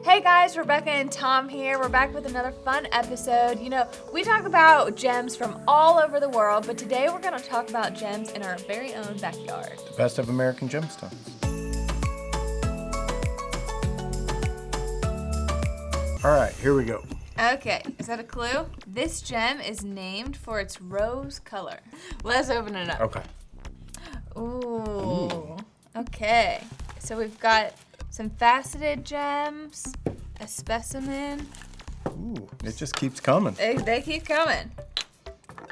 Hey guys, Rebecca and Tom here. We're back with another fun episode. You know, we talk about gems from all over the world, but today we're going to talk about gems in our very own backyard. The best of American gemstones. All right, here we go. Okay, is that a clue? This gem is named for its rose color. Let's open it up. Okay. Ooh. Okay, so we've got some faceted gems, a specimen. Ooh, it just keeps coming. They keep coming.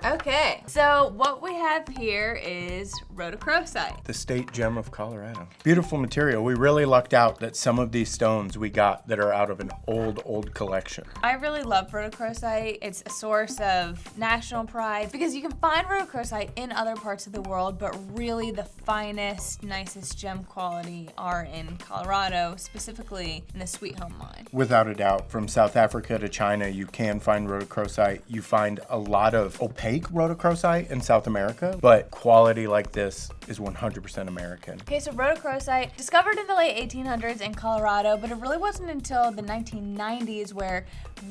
Okay, so what we have here is Rhodochrosite. The state gem of Colorado. Beautiful material. We really lucked out that some of these stones we got that are out of an old collection. I really love Rhodochrosite. It's a source of national pride because you can find Rhodochrosite in other parts of the world, but really the finest, nicest gem quality are in Colorado, specifically in the Sweet Home mine. Without a doubt, from South Africa to China, you can find Rhodochrosite. You find a lot of opaque Rhodochrosite in South America, but quality like this is 100% American. Okay, so Rhodochrosite, discovered in the late 1800s in Colorado, but it really wasn't until the 1990s where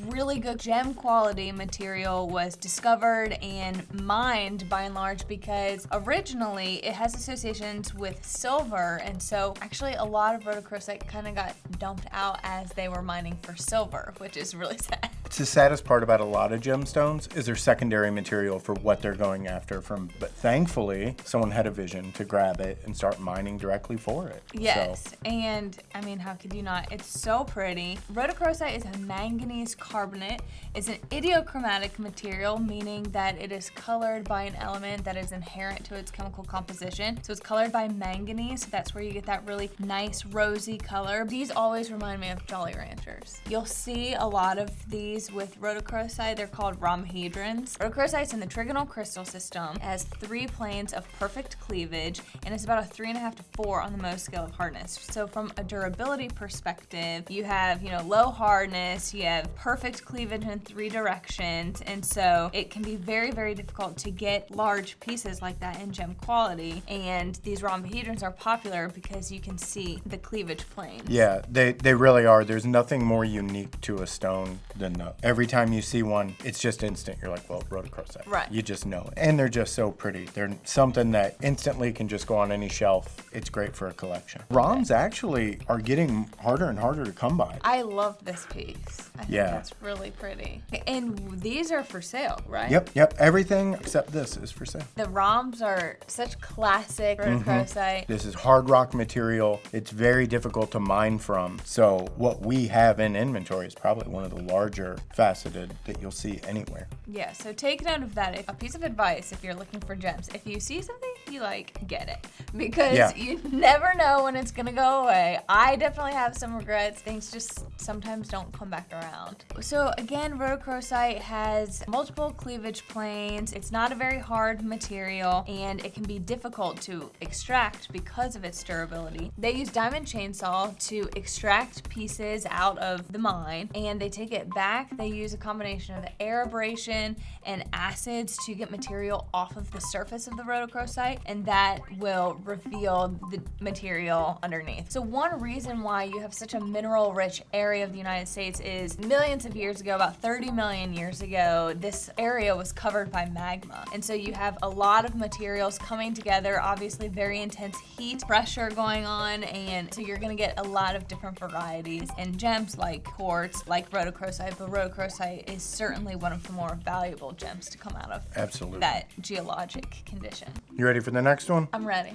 really good gem quality material was discovered and mined by and large, because originally it has associations with silver, and so actually a lot of Rhodochrosite kind of got dumped out as they were mining for silver, which is really sad. It's the saddest part about a lot of gemstones is their secondary material for what they're going after from, but thankfully someone had a vision to grab it and start mining directly for it. Yes, and I mean, how could you not? It's so pretty. Rhodochrosite is a manganese carbonate. It's an idiochromatic material, meaning that it is colored by an element that is inherent to its chemical composition. So it's colored by manganese, so that's where you get that really nice rosy color. These always remind me of Jolly Ranchers. You'll see a lot of these with Rhodochrosite. They're called rhomhedrons. Rhodochrosite's in the trigonal crystal system. It has 3 planes of perfect cleavage, and it's about a 3.5 to 4 on the Mohs scale of hardness. So from a durability perspective, you have, low hardness, you have perfect cleavage in 3 directions, and so it can be very, very difficult to get large pieces like that in gem quality, and these rhomhedrons are popular because you can see the cleavage planes. Yeah, they really are. There's nothing more unique to a stone than that. Every time you see one, it's just instant. You're like, well, Rhodochrosite. Right. You just know it. And they're just so pretty. They're something that instantly can just go on any shelf. It's great for a collection. Rhoms actually are getting harder and harder to come by. I love this piece. I think that's really pretty. And these are for sale, right? Yep. Everything except this is for sale. The rhoms are such classic Rhodochrosite. This is hard rock material. It's very difficult to mine from. So what we have in inventory is probably one of the larger faceted that you'll see anywhere. Yeah, so take note of that. A piece of advice if you're looking for gems. If you see something you like, get it. Because you never know when it's gonna go away. I definitely have some regrets. Things just sometimes don't come back around. So again, Rhodochrosite has multiple cleavage planes. It's not a very hard material, and it can be difficult to extract because of its durability. They use diamond chainsaw to extract pieces out of the mine, and they take it back. They use a combination of air abrasion and acids to get material off of the surface of the Rhodochrosite, and that will reveal the material underneath. So one reason why you have such a mineral-rich area of the United States is millions of years ago, about 30 million years ago, this area was covered by magma. And so you have a lot of materials coming together, obviously very intense heat, pressure going on, and so you're gonna get a lot of different varieties and gems like quartz, like Rhodochrosite, but Rhodochrosite is certainly one of the more valuable gems to come out of that geologic condition. You ready for the next one? I'm ready.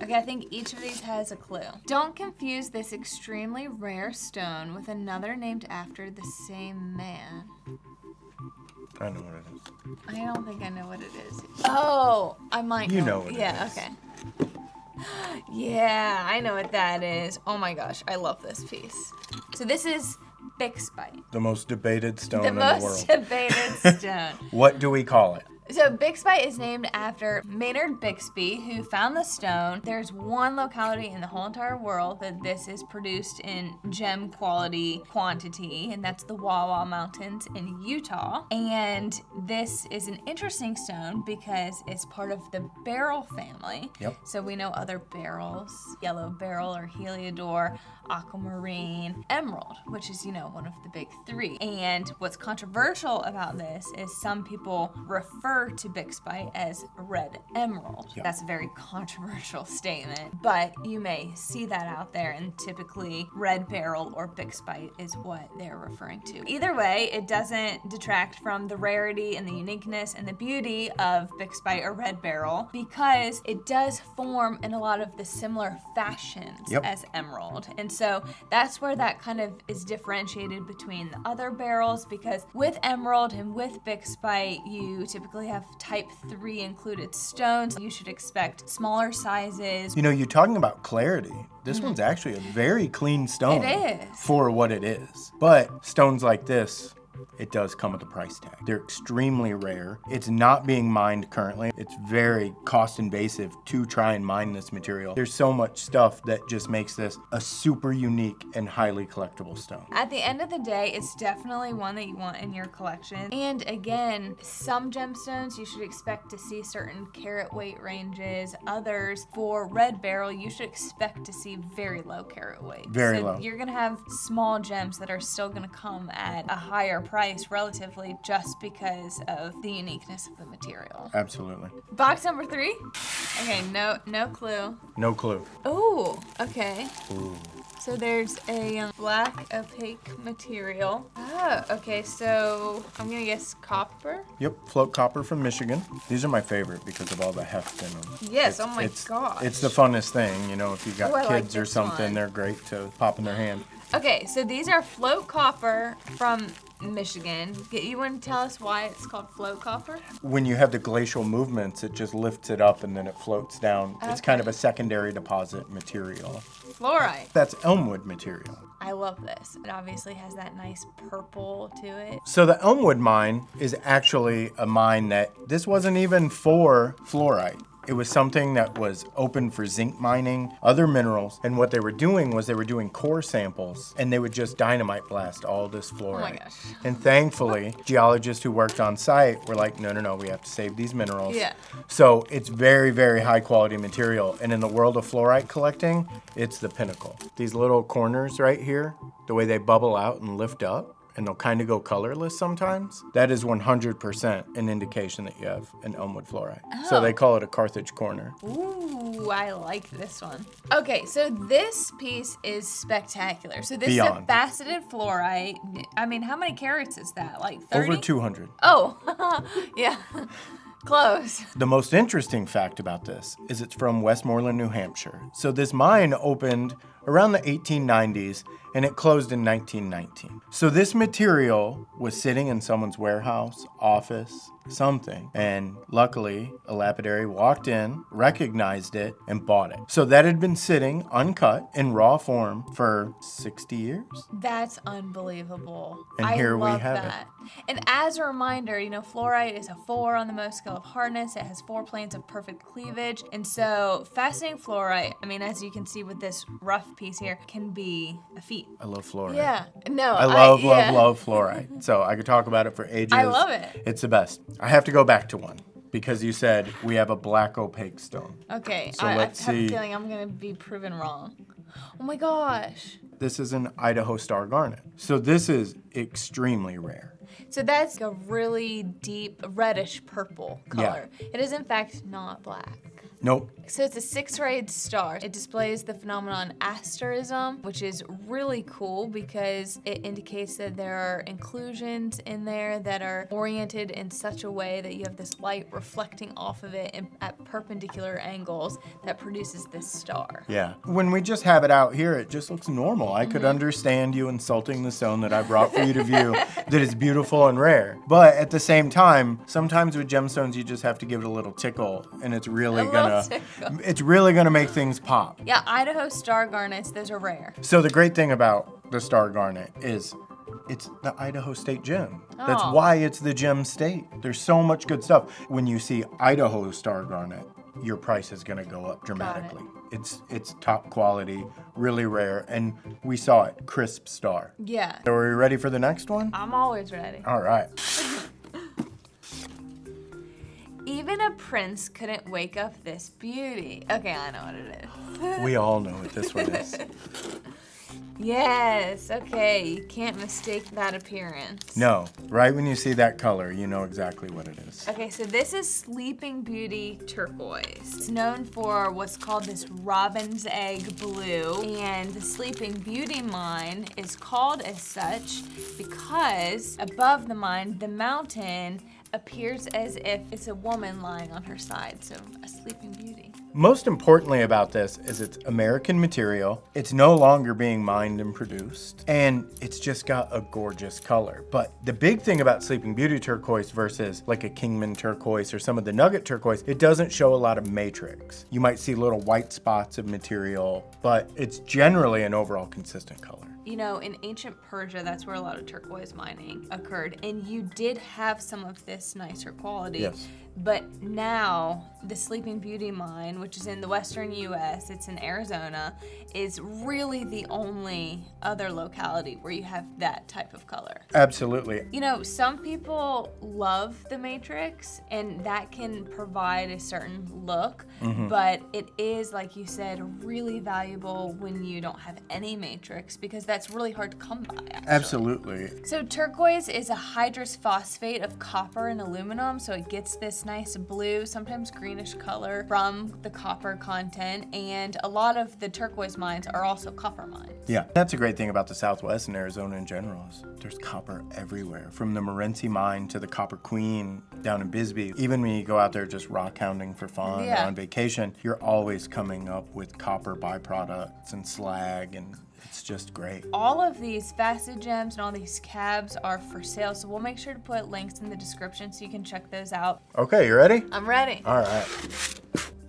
Okay, I think each of these has a clue. Don't confuse this extremely rare stone with another named after the same man. I know what it is. I don't think I know what it is. Oh, I might know. You know what it is. Yeah, okay. Yeah, I know what that is. Oh my gosh, I love this piece. So this is Bixbite. The most debated stone in the world. The most debated stone. What do we call it? So Bixbite is named after Maynard Bixby, who found the stone. There's one locality in the whole entire world that this is produced in gem quality quantity, and that's the Wawa Mountains in Utah. And this is an interesting stone because it's part of the beryl family. Yep. So we know other beryls, yellow beryl or heliodor. aquamarine, emerald, which is, one of the big three. And what's controversial about this is some people refer to Bixbite as red emerald. Yeah. That's a very controversial statement, but you may see that out there, and typically red beryl or Bixbite is what they're referring to. Either way, it doesn't detract from the rarity and the uniqueness and the beauty of Bixbite or red beryl, because it does form in a lot of the similar fashions as emerald. And so that's where that kind of is differentiated between the other beryls, because with emerald and with Bixbite, you typically have type 3 included stones. You should expect smaller sizes. You're talking about clarity. This one's actually a very clean stone. It is. For what it is. But stones like this, it does come with a price tag. They're extremely rare. It's not being mined currently. It's very cost invasive to try and mine this material. There's so much stuff that just makes this a super unique and highly collectible stone. At the end of the day, it's definitely one that you want in your collection. And again, some gemstones you should expect to see certain carat weight ranges. Others, for red beryl, you should expect to see very low carat weight. Very so low. You're gonna have small gems that are still gonna come at a higher price relatively, just because of the uniqueness of the material. Absolutely. Box number 3. Okay, no clue. No clue. Oh, okay. Ooh. So there's a black opaque material. Oh, okay, so I'm gonna guess copper. Yep, float copper from Michigan. These are my favorite because of all the heft in them. Yes, oh my gosh. It's the funnest thing, if you got Ooh, I like kids or this something, one. they're great to pop in their hand. Okay, so these are float copper from Michigan. You want to tell us why it's called float copper? When you have the glacial movements, it just lifts it up and then it floats down. Okay. It's kind of a secondary deposit material. Fluorite. That's elmwood material. I love this. It obviously has that nice purple to it. So the Elmwood mine is actually a mine that this wasn't even for fluorite. It was something that was open for zinc mining, other minerals, and what they were doing was they were doing core samples, and they would just dynamite blast all this fluorite. Oh my gosh. And thankfully, geologists who worked on site were like, no, we have to save these minerals. Yeah. So it's very, very high quality material, and in the world of fluorite collecting, it's the pinnacle. These little corners right here, the way they bubble out and lift up, and they'll kind of go colorless sometimes, that is 100% an indication that you have an Elmwood fluorite. So they call it a Carthage corner. Ooh, I like this one. Okay, so this piece is spectacular. So this Beyond. is a faceted fluorite. I mean, how many carats is that? Like 30? Over 200. Oh, yeah. Close. The most interesting fact about this is it's from Westmoreland, New Hampshire. So this mine opened around the 1890s and it closed in 1919. So this material was sitting in someone's warehouse, office, something, and luckily a lapidary walked in, recognized it, and bought it. So that had been sitting uncut in raw form for 60 years. That's unbelievable. And here we have it. And as a reminder, fluorite is a 4 on the Mohs scale of hardness. It has 4 planes of perfect cleavage. And so fascinating fluorite, as you can see with this rough piece here, can be a feat. I love fluorite. Yeah. No, I love fluorite. So I could talk about it for ages. I love it. It's the best. I have to go back to one because you said we have a black opaque stone. Okay, So I let's have see. a feeling I'm going to be proven wrong. Oh my gosh. This is an Idaho star garnet. So this is extremely rare. So that's a really deep reddish purple color. Yeah. It is in fact not black. Nope. So it's a 6-rayed star. It displays the phenomenon asterism, which is really cool because it indicates that there are inclusions in there that are oriented in such a way that you have this light reflecting off of it at perpendicular angles that produces this star. Yeah. When we just have it out here, it just looks normal. I could understand you insulting the stone that I brought for you to view that is beautiful and rare. But at the same time, sometimes with gemstones, you just have to give it a little tickle and it's really gonna make things pop. Yeah, Idaho star garnets, those are rare. So the great thing about the star garnet is it's the Idaho State gem. That's Oh. why it's the gem state. There's so much good stuff. When you see Idaho star garnet, your price is gonna go up dramatically. It's top quality, really rare, and we saw it, crisp star. Yeah. So are we ready for the next one? I'm always ready. All right. Even a prince couldn't wake up this beauty. Okay, I know what it is. We all know what this one is. Yes, okay. You can't mistake that appearance. No, right when you see that color, you know exactly what it is. Okay, so this is Sleeping Beauty Turquoise. It's known for what's called this robin's egg blue, and the Sleeping Beauty mine is called as such because above the mine, the mountain appears as if it's a woman lying on her side, so a Sleeping Beauty. Most importantly about this is it's American material, it's no longer being mined and produced, and it's just got a gorgeous color. But the big thing about Sleeping Beauty turquoise versus like a Kingman turquoise or some of the nugget turquoise, it doesn't show a lot of matrix. You might see little white spots of material, but it's generally an overall consistent color. You know, in ancient Persia, that's where a lot of turquoise mining occurred, and you did have some of this nicer quality. Yes. But now, the Sleeping Beauty mine, which is in the western US, it's in Arizona, is really the only other locality where you have that type of color. Absolutely. You know, some people love the matrix, and that can provide a certain look, but it is, like you said, really valuable when you don't have any matrix, because that's really hard to come by, actually. Absolutely. So turquoise is a hydrous phosphate of copper and aluminum, so it gets this nice blue, sometimes greenish color from the copper content, and a lot of the turquoise mines are also copper mines. Yeah, that's a great thing about the Southwest and Arizona in general is there's copper everywhere. From the Morenci mine to the Copper Queen down in Bisbee. Even when you go out there just rock hounding for fun or on vacation, you're always coming up with copper byproducts and slag, and it's just great. All of these facet gems and all these cabs are for sale, so we'll make sure to put links in the description so you can check those out. Okay, you ready? I'm ready. All right.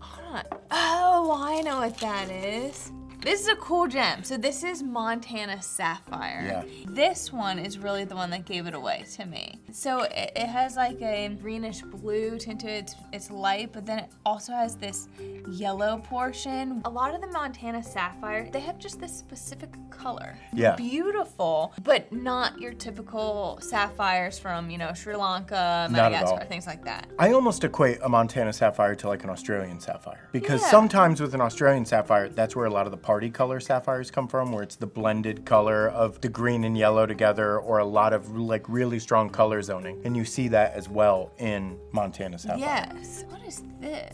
Hold on. Oh, I know what that is. This is a cool gem. So this is Montana Sapphire. Yeah. This one is really the one that gave it away to me. So it has like a greenish blue tint to it. It's light, but then it also has this yellow portion. A lot of the Montana Sapphire, they have just this specific color. Yeah. Beautiful, but not your typical sapphires from, you know, Sri Lanka, Not at all. Madagascar, things like that. I almost equate a Montana sapphire to like an Australian sapphire because sometimes with an Australian sapphire, that's where a lot of the party color sapphires come from, where it's the blended color of the green and yellow together, or a lot of like really strong color zoning. And you see that as well in Montana sapphire. Yes. What is this?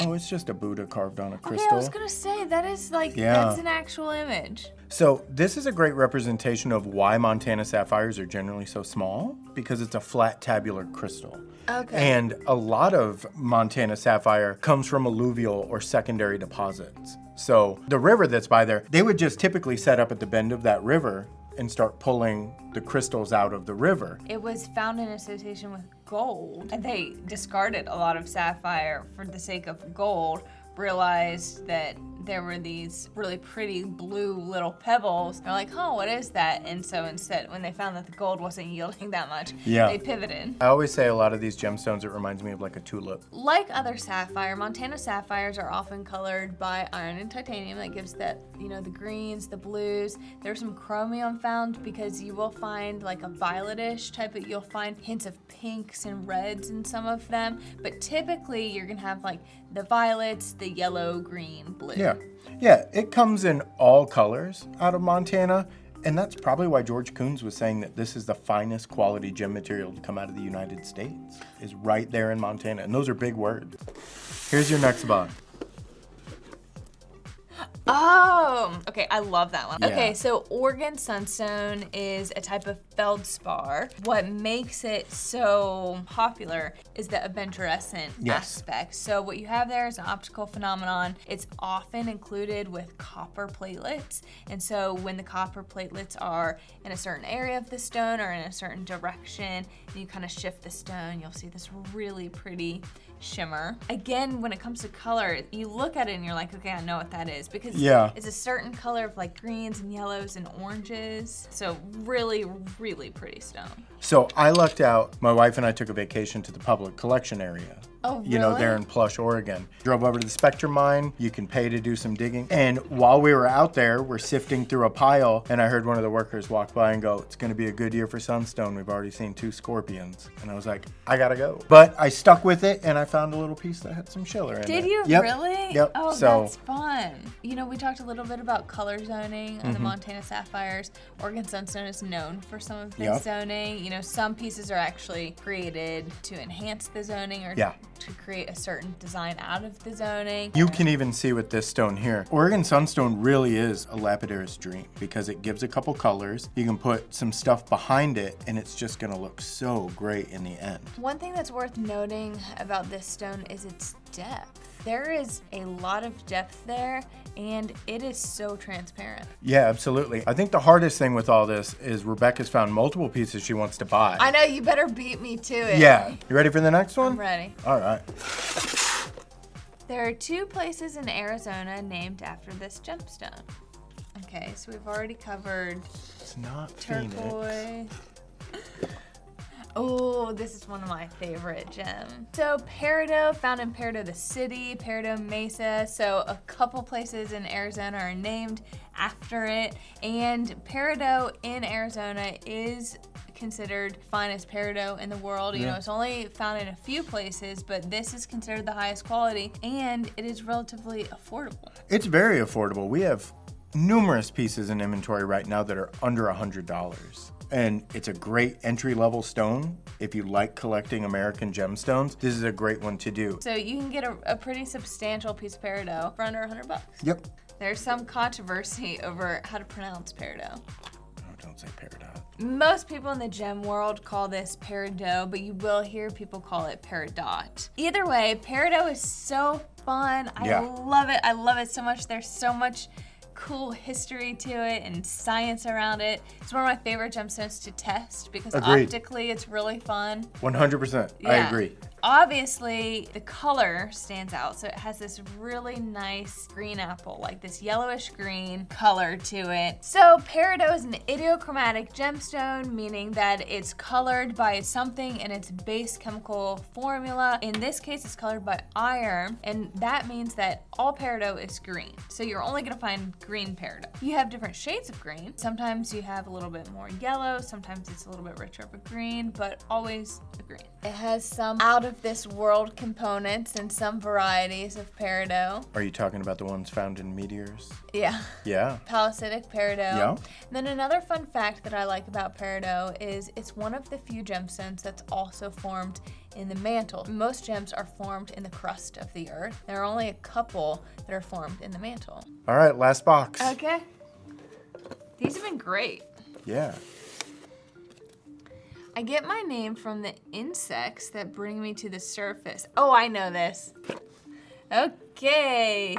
Oh, it's just a Buddha carved on a crystal. Okay, I was gonna say, that is like, that's an actual image. So this is a great representation of why Montana sapphires are generally so small, because it's a flat tabular crystal. Okay. And a lot of Montana sapphire comes from alluvial or secondary deposits. So the river that's by there, they would just typically set up at the bend of that river and start pulling the crystals out of the river. It was found in association with gold, and they discarded a lot of sapphire for the sake of gold, realized that there were these really pretty blue little pebbles. They're like, oh, what is that? And so instead, when they found that the gold wasn't yielding that much, they pivoted. I always say a lot of these gemstones, it reminds me of like a tulip. Like other sapphire, Montana sapphires are often colored by iron and titanium. That gives that, you know, the greens, the blues. There's some chromium found because you will find like a violetish type of, you'll find hints of pinks and reds in some of them. But typically you're gonna have like the violets, the yellow, green, blue. Yeah, it comes in all colors out of Montana, and that's probably why George Coons was saying that this is the finest quality gem material to come out of the United States, is right there in Montana, and those are big words. Here's your next bug. Oh, okay, I love that one. Yeah. Okay, so Oregon Sunstone is a type of feldspar. What makes it so popular is the abenturescent aspect. So what you have there is an optical phenomenon. It's often included with copper platelets. And so when the copper platelets are in a certain area of the stone or in a certain direction, and you kind of shift the stone, you'll see this really pretty shimmer. Again, when it comes to color, you look at it and you're like, okay, I know what that is, because it's a certain color of like greens and yellows and oranges. So really, really pretty stone. So I lucked out, my wife and I took a vacation to the public collection area. Oh, really? You know, there in Plush, Oregon. Drove over to the Spectrum mine. You can pay to do some digging. And while we were out there, we're sifting through a pile, and I heard one of the workers walk by and go, it's gonna be a good year for Sunstone. We've already seen 2 scorpions. And I was like, I gotta go. But I stuck with it, and I found a little piece that had some schiller in it. Did you Yep. really? Yep. Oh, So, that's fun. You know, we talked a little bit about color zoning on the Montana Sapphires. Oregon Sunstone is known for some of this zoning. You know, some pieces are actually created to enhance the zoning or to create a certain design out of the zoning. You can even see with this stone here, Oregon Sunstone really is a lapidary's dream because it gives a couple colors. You can put some stuff behind it and it's just gonna look so great in the end. One thing that's worth noting about this stone is its depth. There is a lot of depth there, and it is so transparent. Yeah, absolutely. I think the hardest thing with all this is Rebecca's found multiple pieces she wants to buy. I know, you better beat me to it. Yeah. You ready for the next one? I'm ready. All right. There are 2 places in Arizona named after this gemstone. Okay, so we've already covered It's not turquoise. Phoenix. Oh, this is one of my favorite gems. So Parido, found in Parido the city, Parido Mesa. So a couple places in Arizona are named after it. And Parido in Arizona is considered finest peridot in the world. You know, it's only found in a few places, but this is considered the highest quality, and it is relatively affordable. It's very affordable. We have numerous pieces in inventory right now that are under $100. And it's a great entry-level stone. If you like collecting American gemstones, this is a great one to do. So you can get a pretty substantial piece of peridot for under $100. Yep. There's some controversy over how to pronounce peridot. Oh, don't say Peridot. Most people in the gem world call this peridot, but you will hear people call it peridot. Either way, peridot is so fun. I love it. I love it so much. There's so much cool history to it and science around it. It's one of my favorite gemstones to test because optically it's really fun. 100%. I agree. Obviously, the color stands out. So it has this really nice green apple, like this yellowish green color to it. So peridot is an idiochromatic gemstone, meaning that it's colored by something in its base chemical formula. In this case, it's colored by iron, and that means that all peridot is green. So you're only gonna find green peridot. You have different shades of green. Sometimes you have a little bit more yellow, sometimes it's a little bit richer of a green, but always a green. It has some out of this world components and some varieties of peridot. Are you talking about the ones found in meteors? Yeah. Yeah. Palissitic peridot. Yeah. And then another fun fact that I like about peridot is it's one of the few gemstones that's also formed in the mantle. Most gems are formed in the crust of the earth. There are only a couple that are formed in the mantle. All right, last box. Okay. These have been great. Yeah. I get my name from the insects that bring me to the surface. Oh, I know this. Okay.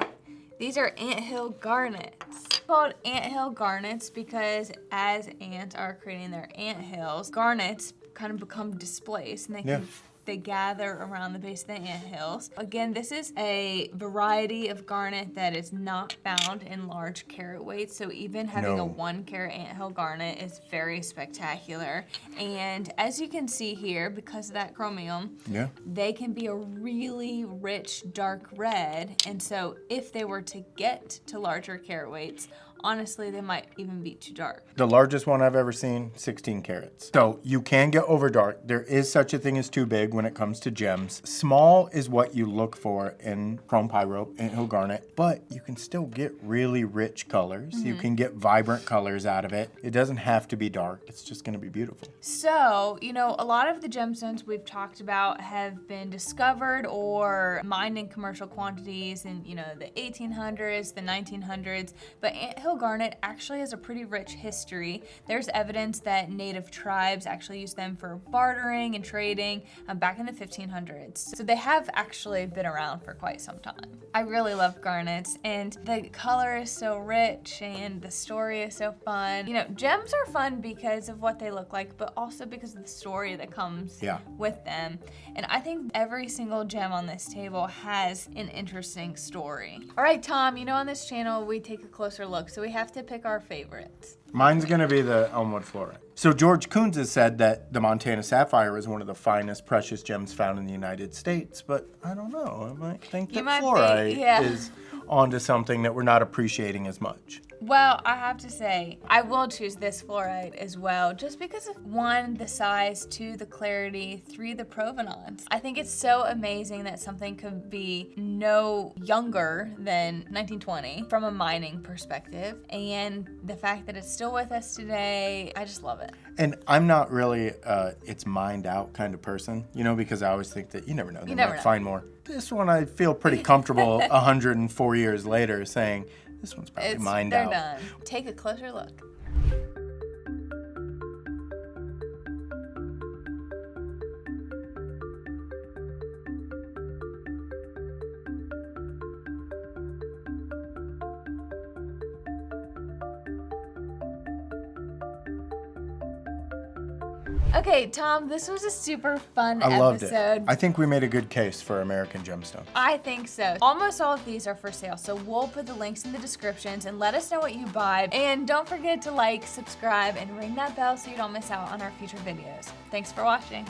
These are Anthill Garnets. Called Anthill Garnets because as ants are creating their ant hills, garnets kind of become displaced and they gather around the base of the anthills. Again, this is a variety of garnet that is not found in large carat weights, so even having a 1 carat anthill garnet is very spectacular. And as you can see here, because of that chromium, they can be a really rich dark red, and so if they were to get to larger carat weights, honestly, they might even be too dark. The largest one I've ever seen, 16 carats. So you can get over dark. There is such a thing as too big when it comes to gems. Small is what you look for in chrome pyro, Anthill Garnet, but you can still get really rich colors. You can get vibrant colors out of it. It doesn't have to be dark. It's just gonna be beautiful. So, you know, a lot of the gemstones we've talked about have been discovered or mined in commercial quantities in, you know, the 1800s, the 1900s, but Anthill Garnet actually has a pretty rich history. There's evidence that native tribes actually used them for bartering and trading back in the 1500s. So they have actually been around for quite some time. I really love garnets, and the color is so rich and the story is so fun. You know, gems are fun because of what they look like, but also because of the story that comes with them. And I think every single gem on this table has an interesting story. All right, Tom, you know on this channel we take a closer look, so we have to pick our favorites. Mine's gonna be the Elmwood Fluorite. So George Coons has said that the Montana Sapphire is one of the finest precious gems found in the United States, but I don't know. I might think that Fluorite is onto something that we're not appreciating as much. Well, I have to say, I will choose this fluorite as well, just because of 1, the size, 2, the clarity, 3, the provenance. I think it's so amazing that something could be no younger than 1920 from a mining perspective, and the fact that it's still with us today, I just love it. And I'm not really it's mined out kind of person, you know, because I always think that you never know, they might find more. This one I feel pretty comfortable 104 years later saying, this one's probably mined out. They're done. Take a closer look. Okay, Tom, this was a super fun episode. I loved it. I think we made a good case for American gemstone. I think so. Almost all of these are for sale, so we'll put the links in the descriptions and let us know what you buy. And don't forget to like, subscribe, and ring that bell so you don't miss out on our future videos. Thanks for watching.